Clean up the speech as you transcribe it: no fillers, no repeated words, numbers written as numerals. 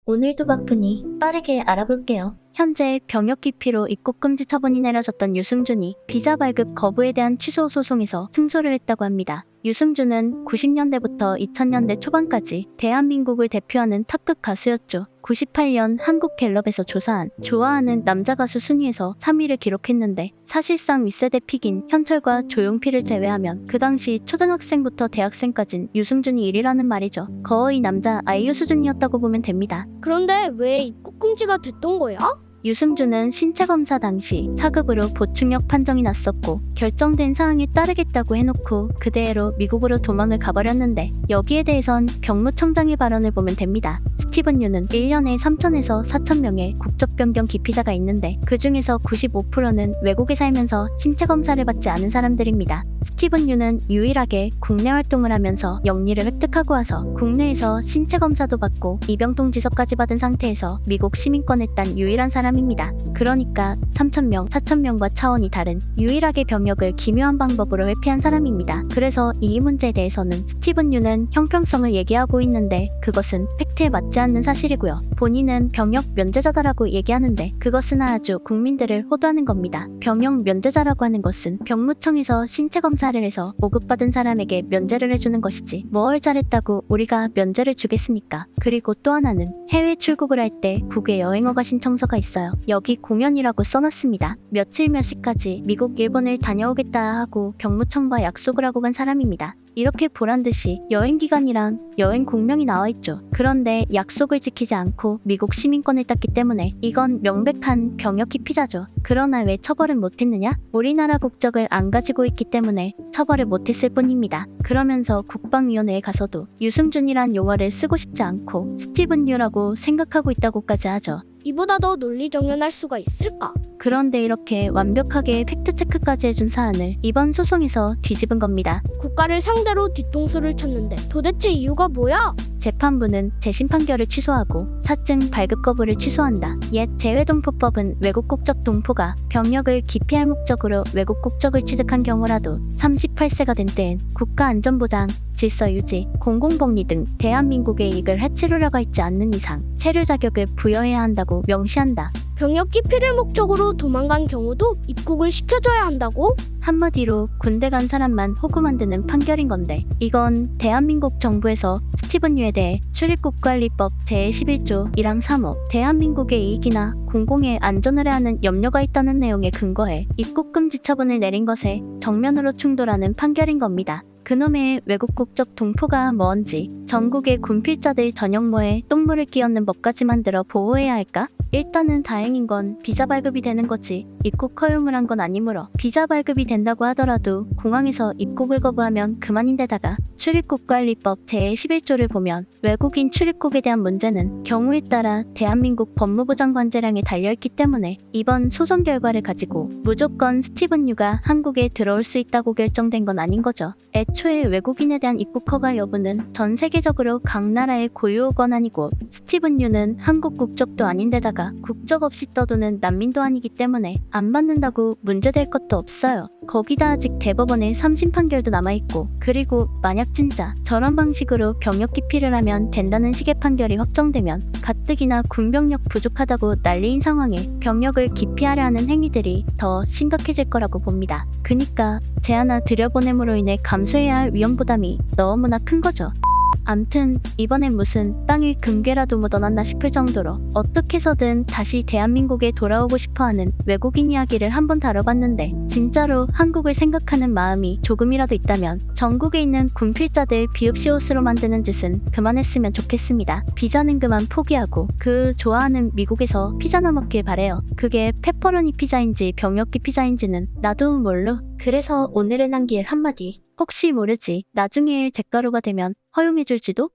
오늘도 바쁘니 빠르게 알아볼게요. 현재 병역 기피로 입국 금지 처분이 내려졌던 유승준이 비자 발급 거부에 대한 취소 소송에서 승소를 했다고 합니다. 유승준은 90년대부터 2000년대 초반까지 대한민국을 대표하는 탑급 가수였죠. 98년 한국갤럽에서 조사한 좋아하는 남자 가수 순위에서 3위를 기록했는데 사실상 윗세대 픽인 현철과 조용필을 제외하면 그 당시 초등학생부터 대학생까진 유승준이 1위라는 말이죠. 거의 남자 아이유 수준이었다고 보면 됩니다. 그런데 왜 입국 금지가 됐던 거야? 유승준은 신체검사 당시 4급으로 보충역 판정이 났었고 결정된 사항에 따르겠다고 해놓고 그대로 미국으로 도망을 가버렸는데 여기에 대해선 병무청장의 발언을 보면 됩니다. 스티븐 유는 1년에 3,000에서 4,000명의 국적 변경 기피자가 있는데 그 중에서 95%는 외국에 살면서 신체검사를 받지 않은 사람들입니다. 스티븐 유는 유일하게 국내 활동을 하면서 영리를 획득하고 와서 국내에서 신체검사도 받고 입영통지서까지 받은 상태에서 미국 시민권을 딴 유일한 사람입니다. 그러니까 3,000명, 4,000명과 차원이 다른 유일하게 병역을 기묘한 방법으로 회피한 사람입니다. 그래서 이 문제에 대해서는 스티븐 유는 형평성을 얘기하고 있는데 그것은 팩트에 맞지 않는 사실이고요. 본인은 병역 면제자다라고 얘기하는데 그것은 아주 국민들을 호도하는 겁니다. 병역 면제자라고 하는 것은 병무청에서 신체검사를 해서 5급 받은 사람에게 면제를 해주는 것이지 뭘 잘했다고 우리가 면제를 주겠습니까? 그리고 또 하나는 해외 출국을 할 때 국외 여행허가 신청서가 있어요. 여기 공연이라고 써놨습니다. 며칠 몇 시까지 미국, 일본을 다녀오겠다 하고 병무청과 약속을 하고 간 사람입니다. 이렇게 보란듯이 여행기간이랑 여행 공명이 나와있죠. 그런데 약속을 지키지 않고 미국 시민권을 땄기 때문에 이건 명백한 병역 기피자죠. 그러나 왜 처벌은 못했느냐? 우리나라 국적을 안 가지고 있기 때문에 처벌을 못했을 뿐입니다. 그러면서 국방위원회에 가서도 유승준이란 용어를 쓰고 싶지 않고 스티븐 유라고 생각하고 있다고까지 하죠. 이보다 더 논리정연할 수가 있을까? 그런데 이렇게 완벽하게 팩트체크까지 해준 사안을 이번 소송에서 뒤집은 겁니다. 국가를 상대로 뒤통수를 쳤는데 도대체 이유가 뭐야? 재판부는 재심 판결을 취소하고 사증 발급 거부를 취소한다. 옛 재외동포법은 외국 국적 동포가 병역을 기피할 목적으로 외국 국적을 취득한 경우라도 38세가 된 때엔 국가안전보장, 질서유지, 공공복리 등 대한민국의 이익을 해칠 우려가 있지 않는 이상 체류 자격을 부여해야 한다고 명시한다. 병역 기피를 목적으로 도망간 경우도 입국을 시켜줘야 한다고? 한마디로 군대 간 사람만 호구 만드는 판결인 건데 이건 대한민국 정부에서 스티븐 유에 대해 출입국관리법 제11조 1항 3호 대한민국의 이익이나 공공의 안전을 해하는 염려가 있다는 내용에 근거해 입국금지 처분을 내린 것에 정면으로 충돌하는 판결인 겁니다. 그놈의 외국 국적 동포가 뭔지 전국의 군필자들 전역모에 똥물을 끼얹는 법까지 만들어 보호해야 할까? 일단은 다행인 건 비자 발급이 되는 거지 입국 허용을 한 건 아니므로 비자 발급이 된다고 하더라도 공항에서 입국을 거부하면 그만인데다가 출입국관리법 제11조를 보면 외국인 출입국에 대한 문제는 경우에 따라 대한민국 법무부 장관재량에 달려있기 때문에 이번 소송 결과를 가지고 무조건 스티븐 유가 한국에 들어올 수 있다고 결정된 건 아닌 거죠. 애초에 외국인에 대한 입국 허가 여부는 전 세계적으로 각 나라의 고유 권한이고 스티븐 유는 한국 국적도 아닌데다가 국적 없이 떠도는 난민도 아니기 때문에 안 받는다고 문제될 것도 없어요. 거기다 아직 대법원에 3심 판결도 남아있고 그리고 만약 진짜 저런 방식으로 병역 기피를 하면 된다는 식의 판결이 확정되면 가뜩이나 군병력 부족하다고 난리인 상황에 병역을 기피하려 하는 행위들이 더 심각해질 거라고 봅니다. 그니까 제 하나 들여보냄으로 인해 감수해야 할 위험 부담이 너무나 큰 거죠. 암튼 이번엔 무슨 땅에 금괴라도 묻어놨나 싶을 정도로 어떻게 해서든 다시 대한민국에 돌아오고 싶어하는 외국인 이야기를 한번 다뤄봤는데 진짜로 한국을 생각하는 마음이 조금이라도 있다면 전국에 있는 군필자들 비읍시옷으로 만드는 짓은 그만했으면 좋겠습니다. 비자는 그만 포기하고 그 좋아하는 미국에서 피자나 먹길 바래요. 그게 페퍼로니 피자인지 병역기 피자인지는 나도 몰라. 그래서 오늘의 남길 한마디. 혹시 모르지 나중에 잿가루가 되면 허용해줄지도?